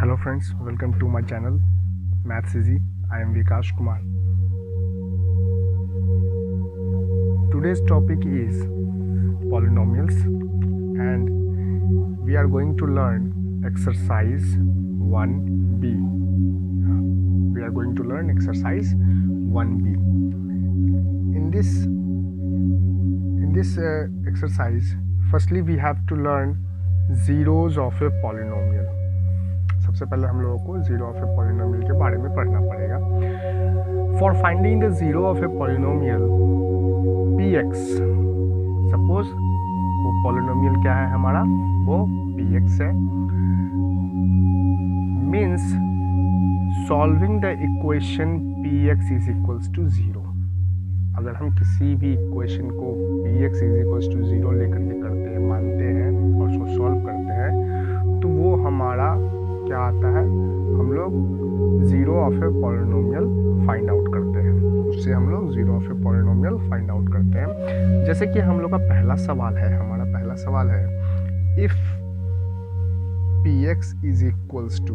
Hello friends, welcome to my channel Maths Easy. I am Vikash Kumar. Today's topic is polynomials and we are going to learn exercise 1b. We are going to learn exercise 1b. In this exercise, firstly we have to learn zeros of a polynomial. सबसे पहले हम लोगों को zero of a polynomial के बारे में पढ़ना पड़ेगा. For finding the zero of a polynomial P X, suppose वो पॉलिनोमियल क्या है हमारा, वो पी एक्स है. Means solving the equation P X is equals to zero. अगर हम किसी भी इक्वेशन को P X is equals to zero लेकर के करते हैं, मानते हैं और उसको सॉल्व करते हैं, तो वो हमारा क्या आता है, हम लोग zero of a polynomial find out करते हैं. उससे हम लोग zero of a polynomial find out करते हैं. जैसे कि हम लोग का पहला सवाल है, हमारा पहला सवाल है, if P X is equals to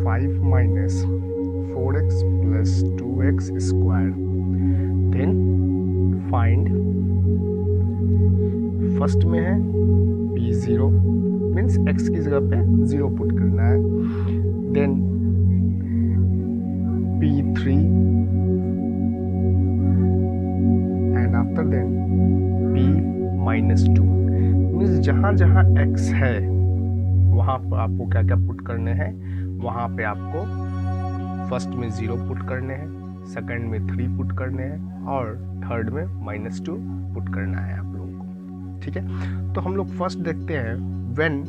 5 minus 4x plus 2x square, then find. First में है p0 मीन्स x की जगह पे 0 पुट करना है. Then p3 and after then p-2 means जहाँ जहाँ x है वहाँ पर आपको क्या क्या पुट करने हैं. वहाँ पे आपको फर्स्ट में 0 पुट करने हैं, सेकंड में 3 पुट करने हैं और थर्ड में -2 पुट करना है आप लोगों को. ठीक है, तो हम लोग फर्स्ट देखते हैं. व्हेन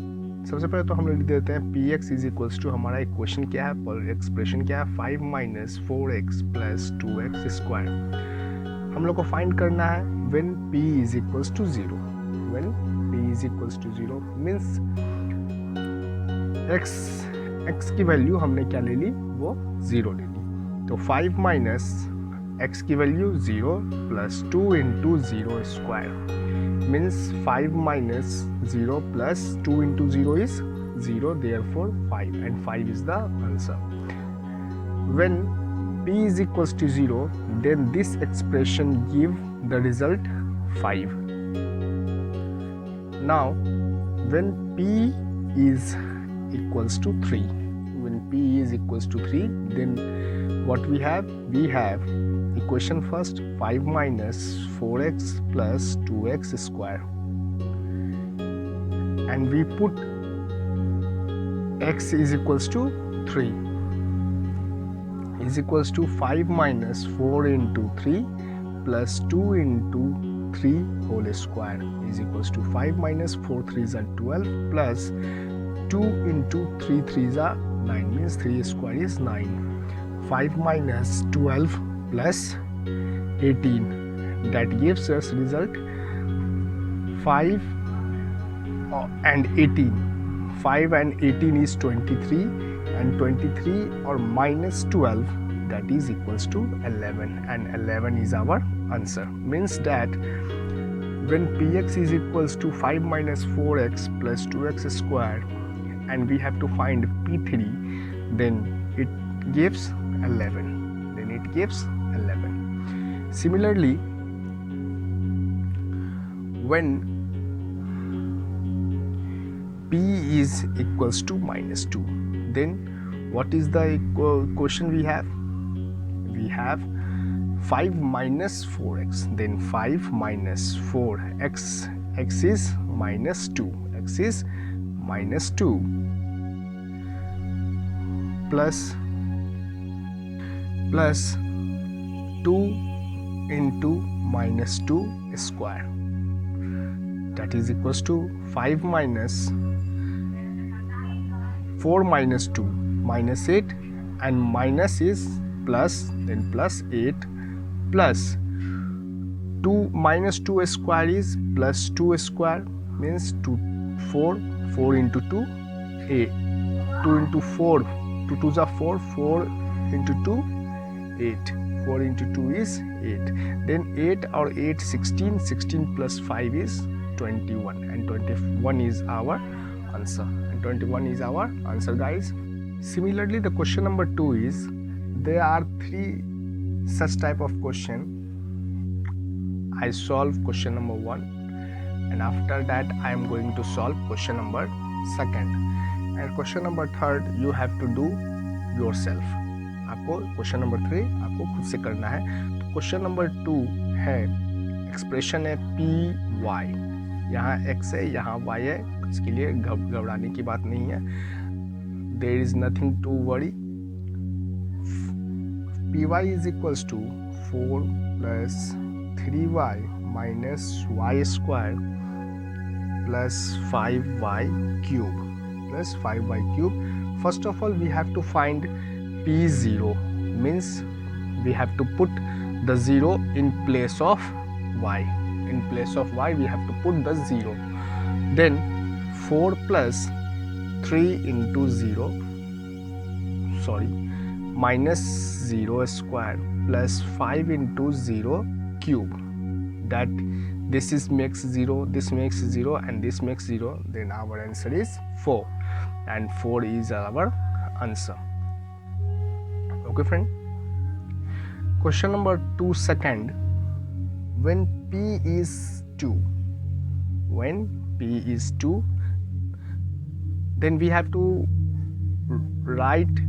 सबसे पहले तो हम लोग लिख देते हैं P X is equals to, हमारा इक्वेशन क्या है, एक्सप्रेशन क्या है, 5 minus 4x plus 2x square. हम लोग को फाइंड करना है when p is equals to 0. When p is equals to 0 means x की वैल्यू हमने क्या ले ली, वो 0 ले ली. तो 5 माइनस x की value 0 plus 2 into 0 square means 5 minus 0 plus 2 into 0 is 0, therefore 5, and 5 is the answer. When p is equals to 0, then this expression give the result 5. Now when p is equals to 3, when p is equals to 3, then what we have equation first, 5 minus 4x plus 2x square, and we put x is equals to 3 is equals to 5 minus 4 into 3 plus 2 into 3 whole square is equals to 5 minus 4 3s are 12 plus 2 into 3 3s are 9 means 3 square is 9. 5 minus 12 plus 18, that gives us result 5 and 18. 5 and 18 is 23 and 23 or minus 12, that is equals to 11, and 11 is our answer. Means that when px is equals to 5 minus 4x plus 2x square and we have to find p3, then it gives 11. Then it gives 11. Similarly, when p is equals to -2, then what is the equation we have? We have 5 minus 4x, then 5 minus 4x, x is -2, x is -2 plus 2 into -2 square, that is equals to 5 minus 4 minus 2 minus 8, and minus is plus, then plus 8 plus 2 minus 2 square is plus 2 square means 2 4 into 2 8, 2 into 4, 2 2s are 4, 4 into 2 8, 4 into 2 is 8, then 8 or 8 16, 16 plus 5 is 21, and 21 is our answer, and 21 is our answer guys. Similarly, the question number 2 is, there are 3 such type of question. I solve question number 1, and after that I am going to solve question number 2, and question number 3 you have to do yourself. आपको question number 3 आपको खुद से करना है. तो question number 2 है, expression है P Y, यहाँ x है, यहाँ y है, इसके लिए घबराने की बात नहीं है. There is nothing to worry. P Y is equals to 4 plus 3y minus y square plus 5y cube plus 5y cube. First of all, we have to find p0, means we have to put the 0 in place of y. In place of y we have to put the 0. Then 4 plus 3 into 0, sorry, minus 0 square plus 5 into 0 cube. That this is makes 0, this makes 0, and this makes 0. Then our answer is 4, and 4 is our answer. Okay friend. Question number 2 second. When p is 2, when p is 2, then we have to write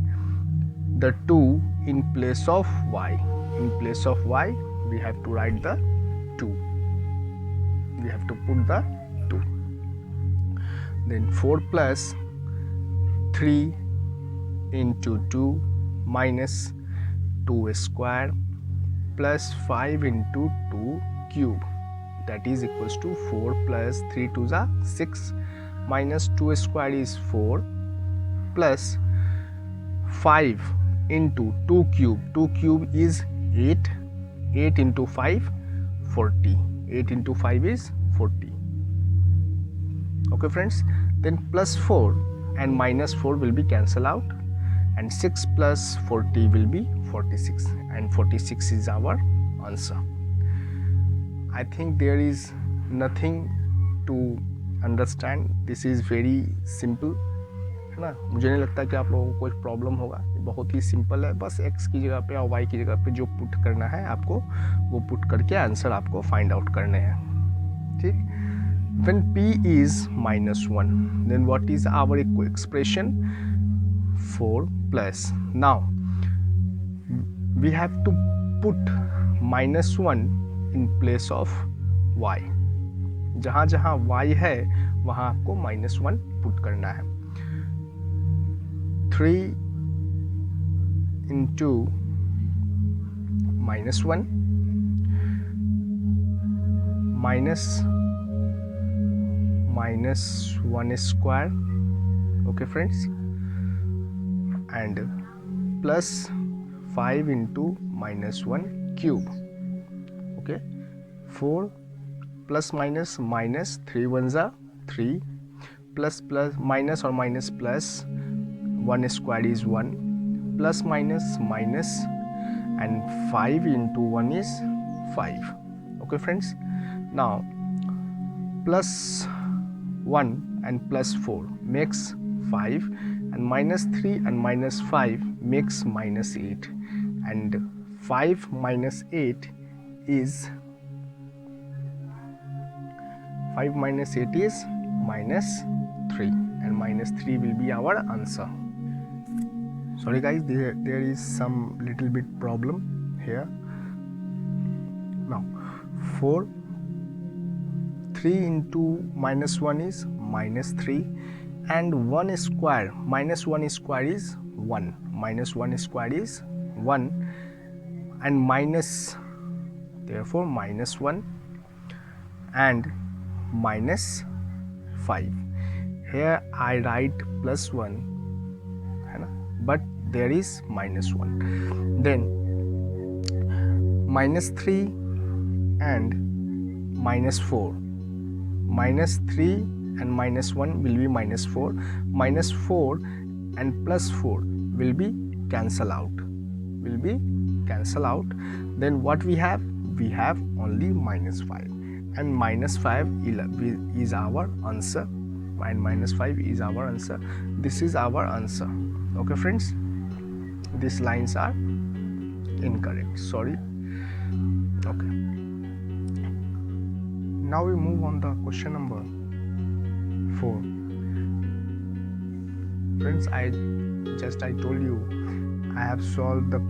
the 2 in place of y. In place of y we have to write the 2. We have to put the 2. Then 4 plus 3 into 2 minus 2 square plus 5 into 2 cube, that is equals to 4 plus 3 to the 6 minus 2 square is 4 plus 5 into 2 cube. 2 cube is 8. 8 into 5, 40. 8 into 5 is 40. Okay friends. Then plus 4 and minus 4 will be cancelled out, and 6 plus 40 will be 46, and 46 is our answer. I think there is nothing to understand. This is very simple, है ना. मुझे नहीं लगता कि आप लोगों को कोई प्रॉब्लम होगा. बहुत ही सिंपल है. बस x की जगह पे और y की जगह पे जो पुट करना है आपको, वो पुट करके आंसर आपको फाइंड आउट करने हैं. ठीक. When p is -1, then what is our expression? 4 plus. Now we have to put -1 in place of y. जहाँ जहाँ y है वहाँ आपको -1 पुट करना है. 3 into -1 minus 1 square, okay friends, and plus 5 into -1 cube. Okay, 4 plus minus, minus 3 ones are 3, plus minus or minus plus 1 square is 1, plus minus minus, and 5 into 1 is 5. Okay friends. Now plus 1 and plus 4 makes 5, and minus 3 and minus 5 makes minus 8, and 5 minus 8 is minus 3, and minus 3 will be our answer. Sorry guys, there is some little bit problem here. Now 4, 3 into -1 is -3, and 1 square, -1 square is 1, -1 square is 1, and minus, therefore -1 and -5. Here I write +1, but there is -1. Then -3 and -4, -3 and -1 will be -4, -4 and +4 will be cancel out, then what we have? We have only -5, and -5 is our answer, and -5 is our answer. This is our answer. Okay friends, these lines are incorrect, sorry. Okay, now we move on the question number 4. Friends, I told you I have solved the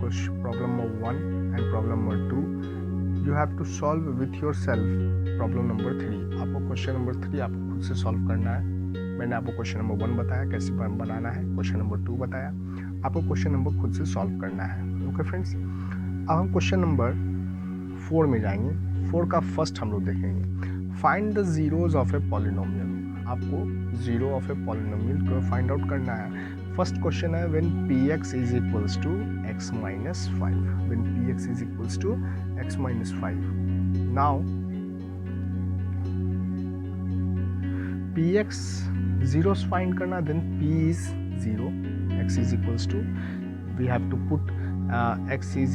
problem number 1 and problem number 2. You have to solve with yourself problem number 3. आपको question number 3 आपको खुद से solve करना है. मैंने आपको question number 1 बताया कैसे बनाना है, क्वेश्चन नंबर 2 बताया, आपको क्वेश्चन नंबर खुद से सॉल्व करना है. ओके फ्रेंड्स, अब हम क्वेश्चन नंबर 4 में जाएंगे. 4 का फर्स्ट हम लोग देखेंगे. Find the zeros of a polynomial. आपको जीरो ऑफ ए पॉलिनोमियल को फाइंड आउट करना है. फर्स्ट क्वेश्चन है when px is equals to x minus 5. When px is equals to x minus 5. Now px zeros find करना, then p is 0, x is equals to, we have to put x is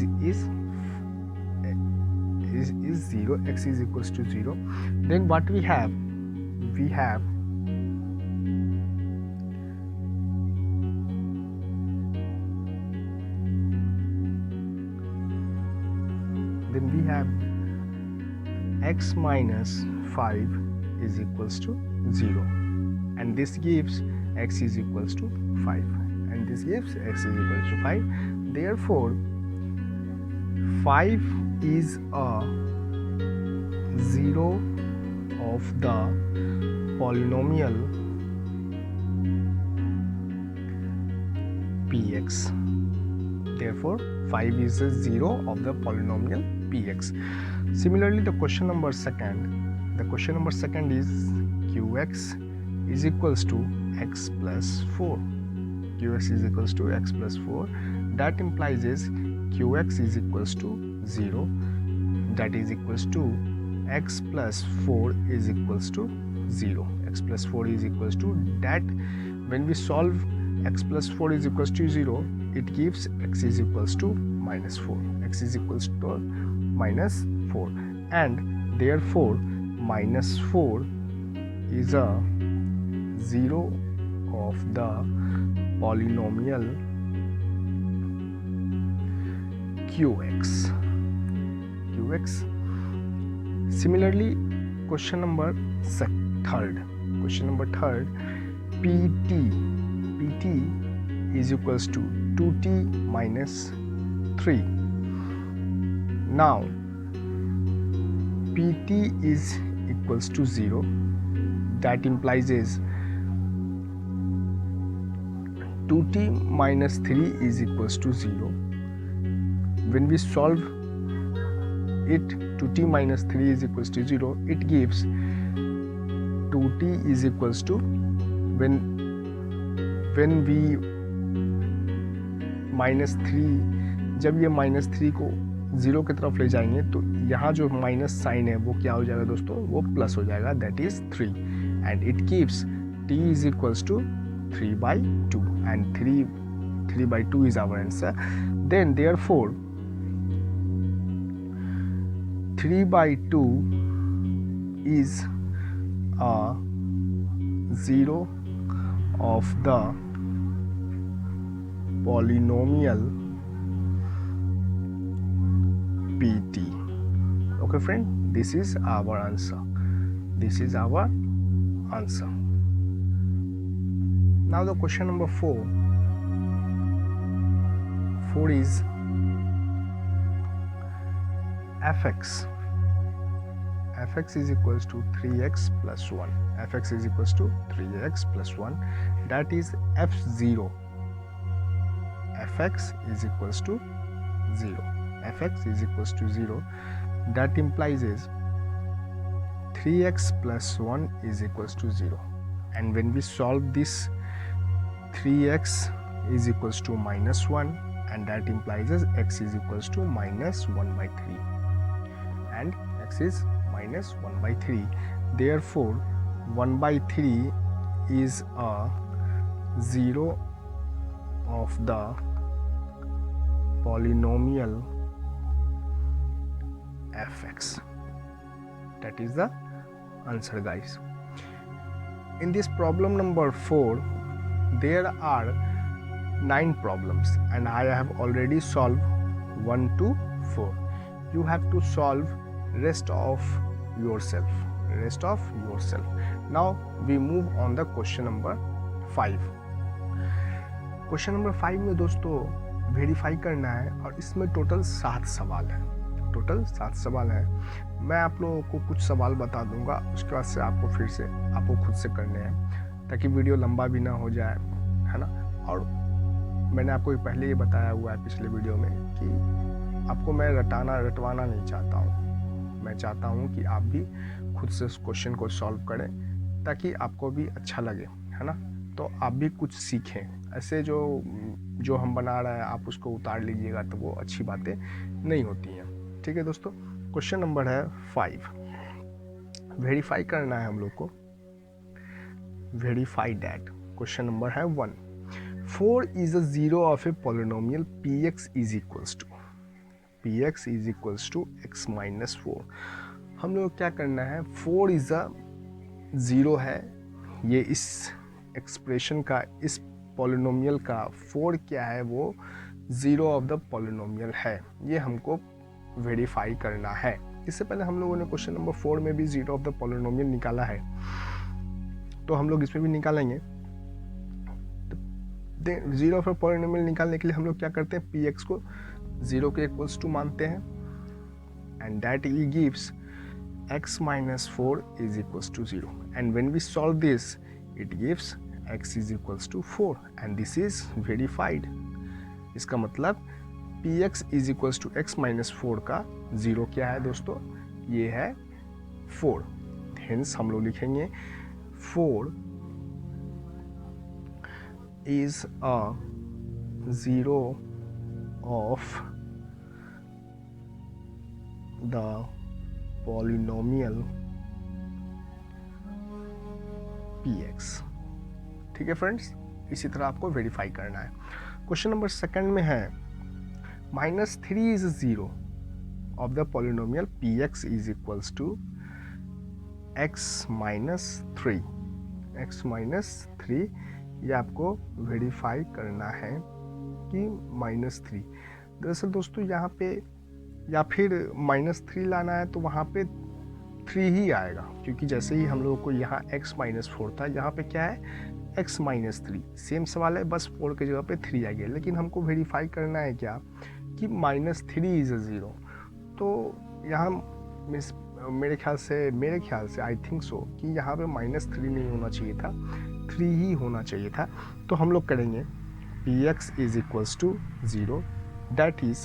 0, x is equals to 0. Then what we have x minus 5 is equals to 0, and this gives x is equals to 5, and this gives x is equals to 5. Therefore 5 is a zero of the polynomial px. Therefore 5 is a zero of the polynomial px. Similarly, the question number second is qx is equals to x plus 4. Qx is equals to x plus 4. That implies is qx is equals to 0. That is equals to x plus 4 is equals to 0. X plus 4 is equals to that. When we solve x plus 4 is equals to 0, it gives x is equals to minus 4. X is equals to minus 4, and therefore minus 4 is a zero of the polynomial qx. Similarly, question number third pt is equals to 2t minus 3. Now pt is equals to 0. That implies is 2t minus 3 is equals to 0. When we solve it, 2t minus 3 is equals to 0, it gives 2t is equals to, when we minus 3, जब ये minus 3 को 0 की तरफ ले जाएंगे तो यहाँ जो माइनस साइन है वो क्या हो जाएगा दोस्तों, वो प्लस हो जाएगा. That is 3, and it gives t is equals to 3/2, and 3/2 is our answer. Then therefore 3/2 is a zero of the polynomial pt. Okay friend, this is our answer. Now the question number 4 is fx is equals to 3x plus 1. Fx is equals to 3x plus 1. That is f0. Fx is equals to 0. Fx is equals to 0. That implies is 3x plus 1 is equals to 0. And when we solve this, 3x is equals to minus 1, and that implies as x is equals to minus 1/3, and x is minus 1/3. Therefore 1/3 is a zero of the polynomial fx. That is the answer, guys. In this problem number 4, there are 9 problems and I have already solved 1 to 4. You have to solve rest of yourself. Now we move on the question number 5. Question number 5 में दोस्तों verify करना है और इसमें total 7 सवाल है। मैं आप लोगों को कुछ सवाल बता दूंगा, उसके बाद से आपको खुद से करने हैं ताकि वीडियो लंबा भी ना हो जाए, है ना। और मैंने आपको पहले ये बताया हुआ है पिछले वीडियो में कि आपको मैं रटवाना नहीं चाहता हूँ। मैं चाहता हूँ कि आप भी खुद से उस क्वेश्चन को सॉल्व करें ताकि आपको भी अच्छा लगे, है ना। तो आप भी कुछ सीखें। ऐसे जो हम बना रहे हैं आप उसको उतार लीजिएगा तो वो अच्छी बातें नहीं होती हैं। ठीक है दोस्तों, क्वेश्चन नंबर है 5। वेरीफाई करना है हम लोग को। वेरीफाई दैट क्वेश्चन नंबर है 1। 4 is a zero of a polynomial px is equals to x minus 4। हम लोग क्या करना है, 4 is a ज़ीरो है, ये इस एक्सप्रेशन का, इस पॉलिनोमियल का 4 क्या है, वो ज़ीरो ऑफ द पॉलिनोमियल है। ये हमको वेरीफाई करना है। इससे पहले हम लोगों ने क्वेश्चन नंबर 4 में भी ज़ीरो ऑफ द पॉलिनोमियल निकाला है, तो हम लोग इसमें भी निकालेंगे। ज़ीरो ऑफ द पॉलिनोमियल निकालने के लिए हम लोग क्या करते हैं, पी एक्स को 0 के इक्वल्स टू मानते हैं and that he gives x minus 4 is equals to 0, and when we solve this it gives x is equals to 4 and this is verified। इसका मतलब px is equals to x minus 4 का 0 क्या है दोस्तों, ये है 4। hence हम लोग लिखेंगे 4 is a zero of the polynomial px। ठीक है फ्रेंड्स, इसी तरह आपको वेरीफाई करना है। क्वेश्चन नंबर 2 में है -3 is a zero of the polynomial px is equals to x minus 3। ये आपको वेरीफाई करना है कि -3। दरअसल दोस्तों यहाँ पे या फिर -3 लाना है तो वहाँ पे 3 ही आएगा, क्योंकि जैसे ही हम लोगों को यहाँ x minus 4 था, यहाँ पे क्या है x minus 3। सेम सवाल है, बस 4 की जगह पे 3 आ गया। लेकिन हमको वेरीफाई करना है क्या कि -3 इज़ अ ज़ीरो। तो यहाँ मेरे ख्याल से आई थिंक सो कि यहाँ पे -3 नहीं होना चाहिए था, 3 ही होना चाहिए था। तो हम लोग करेंगे px is equals to 0, that is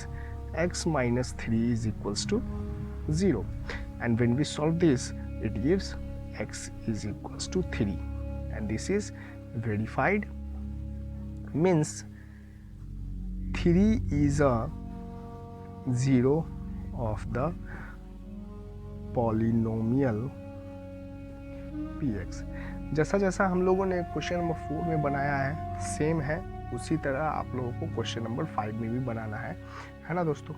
x minus 3 is equals to 0, and when we solve this it gives x is equals to 3 and this is verified। means 3 is a zero of the polynomial px। जैसा हम लोगों ने question number 4 में बनाया है same है, उसी तरह आप लोगों को क्वेश्चन नंबर 5 में भी बनाना है ना दोस्तों।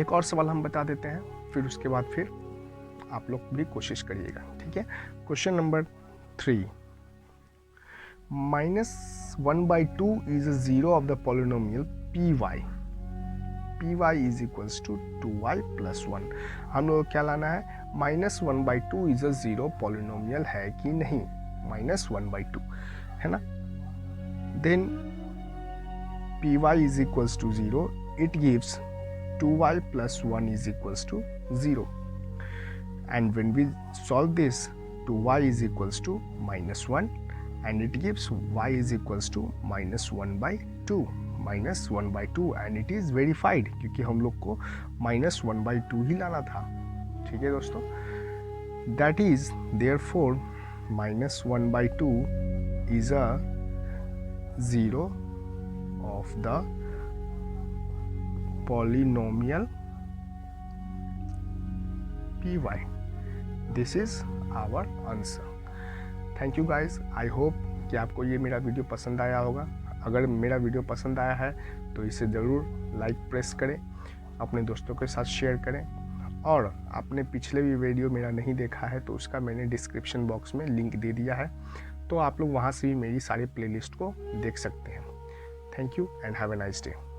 एक और सवाल हम बता देते हैं, फिर उसके बाद फिर आप लोग भी कोशिश करिएगा। ठीक है, question number 3। -1/2 is a zero of the polynomial py is equals to 2y plus 1। हम लोग क्या लाना है, -1/2 is a zero पॉलिनोमियल है कि नहीं, -1/2 है ना। then py is equals to 0, it gives 2y plus 1 is equals to 0, and when we solve this 2y is equals to -1 and it gives y is equals to -1/2 and it is verified, क्योंकि हम लोग को -1/2 ही लाना था। ठीक है दोस्तों, that is therefore -1/2 is a zero of the polynomial py। this is our answer। Thank you guys, I hope कि आपको ये मेरा वीडियो पसंद आया होगा। अगर मेरा वीडियो पसंद आया है तो इसे ज़रूर लाइक प्रेस करें, अपने दोस्तों के साथ शेयर करें, और आपने पिछले भी वीडियो मेरा नहीं देखा है तो उसका मैंने डिस्क्रिप्शन बॉक्स में लिंक दे दिया है, तो तो आप लोग वहाँ से भी मेरी सारी प्लेलिस्ट को देख सकते हैं। Thank you and have a nice day.